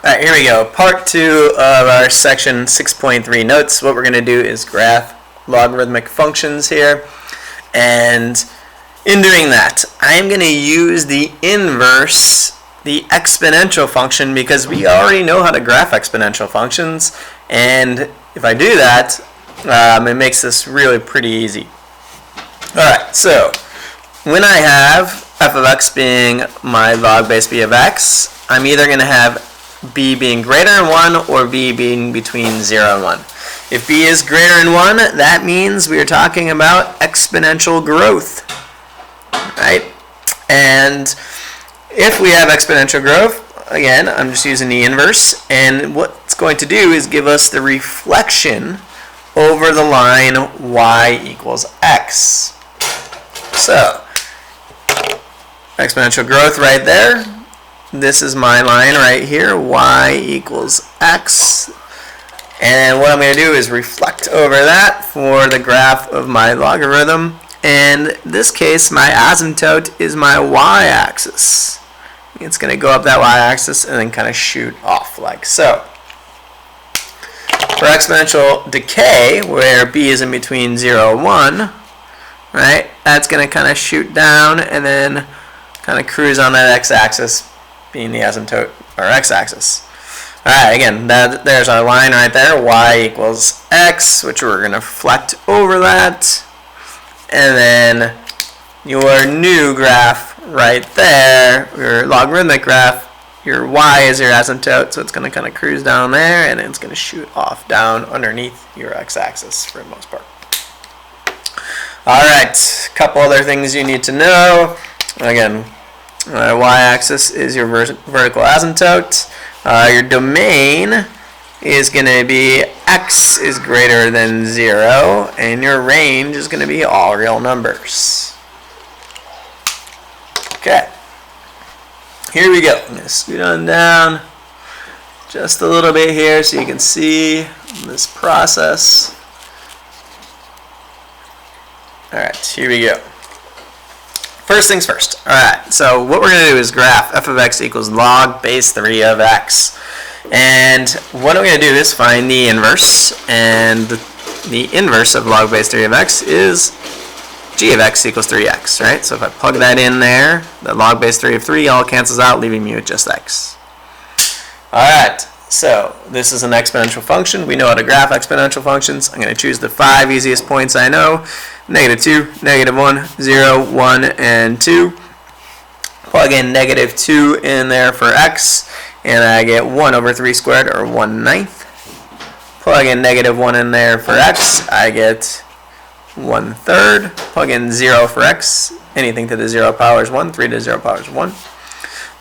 Alright, here we go. Part 2 of our section 6.3 notes. What we're going to do is graph logarithmic functions here. And in doing that, I'm going to use the inverse, the exponential function, because we already know how to graph exponential functions. And if I do that, it makes this really pretty easy. Alright, so when I have f of x being my log base b of x, I'm either going to have b being greater than 1 or b being between 0 and 1. If b is greater than 1, that means we are talking about exponential growth, right? And if we have exponential growth, again, I'm just using the inverse, and what it's going to do is give us the reflection over the line y equals x. So, exponential growth right there. This is my line right here, y equals x. And what I'm going to do is reflect over that for the graph of my logarithm. And in this case, my asymptote is my y-axis. It's going to go up that y-axis and then kind of shoot off like so. For exponential decay, where b is in between 0 and 1, right, that's going to kind of shoot down and then kind of cruise on that x-axis, being the asymptote or x-axis. Alright, again, there's our line right there, y equals x, which we're going to reflect over that. And then your new graph right there, your logarithmic graph, your y is your asymptote, so it's going to kind of cruise down there, and it's going to shoot off down underneath your x-axis for the most part. Alright, a couple other things you need to know. Again, y-axis is your vertical asymptote. Your domain is going to be x is greater than 0, and your range is going to be all real numbers. Okay, here we go. I'm going to scoot on down just a little bit here so you can see this process. Alright, here we go. First things first. Alright, so what we're going to do is graph f of x equals log base 3 of x. And what I'm going to do is find the inverse. And the inverse of log base 3 of x is g of x equals 3x, right? So if I plug that in there, the log base 3 of 3 all cancels out, leaving me with just x. Alright, so this is an exponential function. We know how to graph exponential functions. I'm going to choose the 5 easiest points I know. -2, -1, 0, 1, and 2. Plug in -2 in there for x, and I get 1 over 3 squared, or 1/9. Plug in -1 in there for x, I get 1/3. Plug in 0 for x, anything to the 0 power is 1, 3 to the 0 power is 1.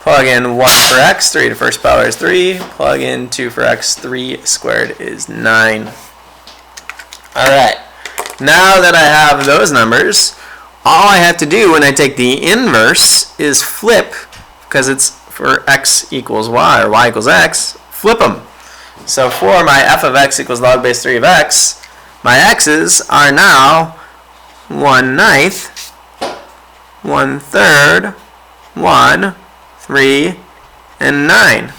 Plug in 1 for x, 3 to the first power is 3. Plug in 2 for x, 3 squared is 9. Alright. Now that I have those numbers, all I have to do when I take the inverse is flip, because it's for x equals y, or y equals x, flip them. So for my f of x equals log base 3 of x, my x's are now 1/9, 1/3, 1, 3, and 9.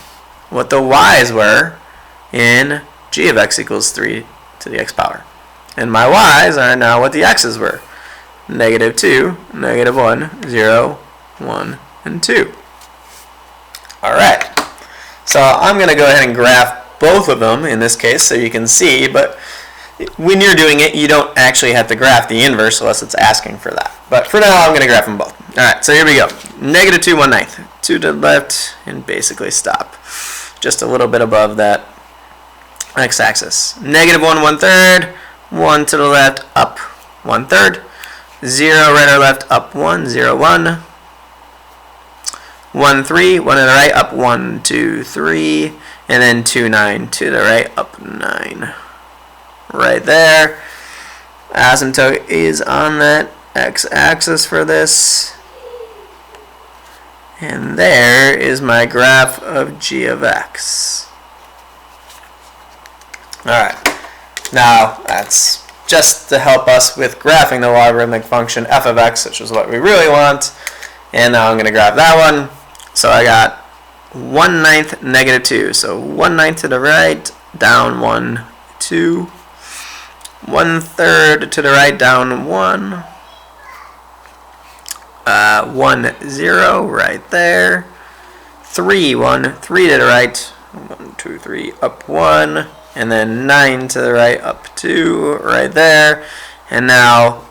What the y's were in g of x equals 3 to the x power. And my y's are now what the x's were. -2, -1, 0, 1, and 2. Alright. So I'm going to go ahead and graph both of them in this case so you can see. But when you're doing it, you don't actually have to graph the inverse unless it's asking for that. But for now, I'm going to graph them both. Alright, so here we go. -2, 1/9. 2 to the left, and basically stop. Just a little bit above that x-axis. -1, 1/3. 1 to the left, up 1/3. 0 right or left, up 1, 0, 1. 1, 3, 1 to the right, up 1, 2, 3. And then 2, 9 to the right, up 9. Right there. Asymptote is on that x-axis for this. And there is my graph of g of x. Alright. Now, that's just to help us with graphing the logarithmic function f of x, which is what we really want. And now I'm going to graph that one. So I got 1/9 negative 2. So 1/9 to the right, down 1, 2. 1/3 to the right, down 1. 1, 0 right there. 3, 1, 3 to the right. 1, 2, 3, up 1. And then 9 to the right, up 2 right there. And now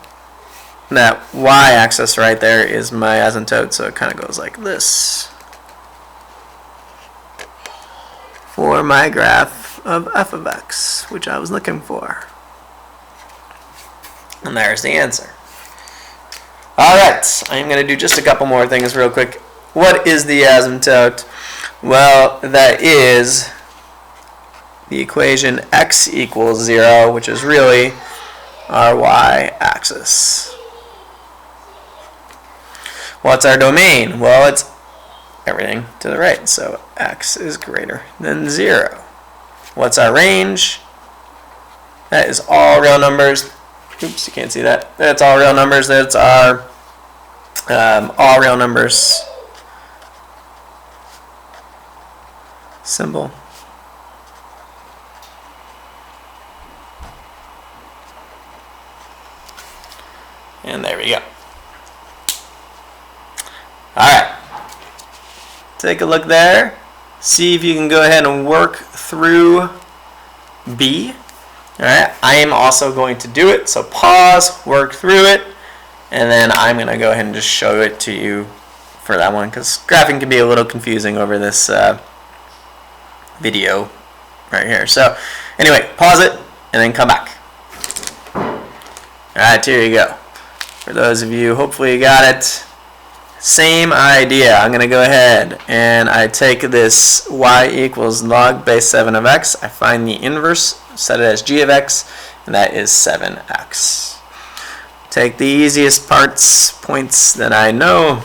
that y-axis right there is my asymptote, so it kind of goes like this for my graph of f of x, which I was looking for. And there's the answer. Alright, I'm going to do just a couple more things real quick. What is the asymptote? Well, that is the equation x equals 0, which is really our y-axis. What's our domain? Well, it's everything to the right, so x is greater than 0. What's our range? That is all real numbers. Oops, you can't see that. That's all real numbers. That's our all real numbers symbol. And there we go. Alright. Take a look there. See if you can go ahead and work through B. Alright, I am also going to do it, so pause, work through it, and then I'm going to go ahead and just show it to you for that one, because graphing can be a little confusing over this video right here. So anyway, pause it, and then come back. Alright, here you go. For those of you, hopefully you got it. Same idea. I'm going to go ahead and I take this y equals log base 7 of x. I find the inverse, set it as g of x, and that is 7x. Take the easiest points that I know.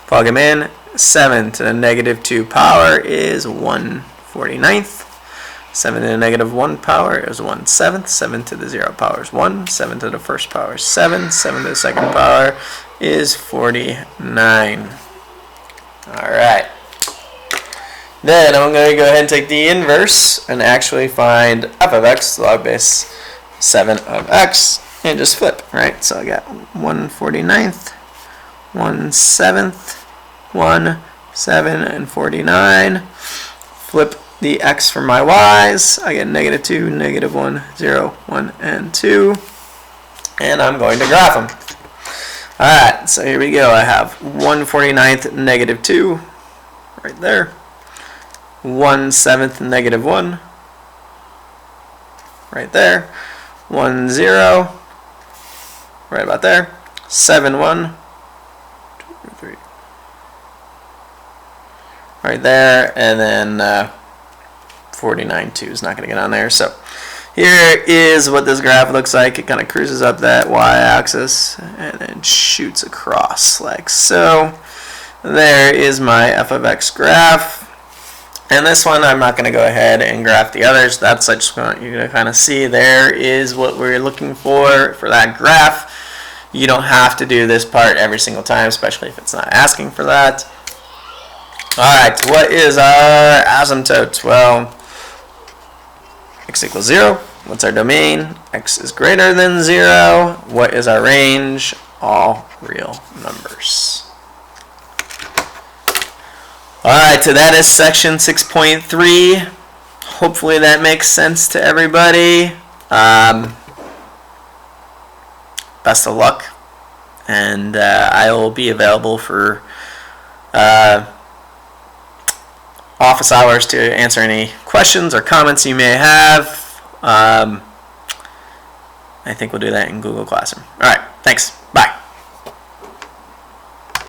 Plug them in. 7 to the negative 2 power is 1/49. 7 to the negative 1 power is 1/7. 7 to the 0 power is 1. 7 to the first power is 7. 7 to the second power is 49. Alright. Then I'm going to go ahead and take the inverse and actually find f of x, log base 7 of x, and just flip, right? So I got 1/49, 1/7, 1, 7, and 49. Flip the x for my y's. I get negative 2, negative 1, 0, 1, and 2. And I'm going to graph them. Alright, so here we go. I have 1/49, negative 2, right there. 1/7, negative 1, right there. 1, 0, right about there. 7, 1, 2, 3, right there. And then 49, 2 is not going to get on there. So here is what this graph looks like. It kind of cruises up that y-axis and then shoots across like so. There is my f of x graph. And this one, I'm not going to go ahead and graph the others. That's I just want you to kind of see. There is what we're looking for that graph. You don't have to do this part every single time, especially if it's not asking for that. Alright, what is our asymptote? Well, x equals 0. What's our domain? X is greater than 0. What is our range? All real numbers. Alright, so that is section 6.3. Hopefully that makes sense to everybody. Best of luck. And I will be available for office hours to answer any questions or comments you may have. I think we'll do that in Google Classroom. Alright, thanks.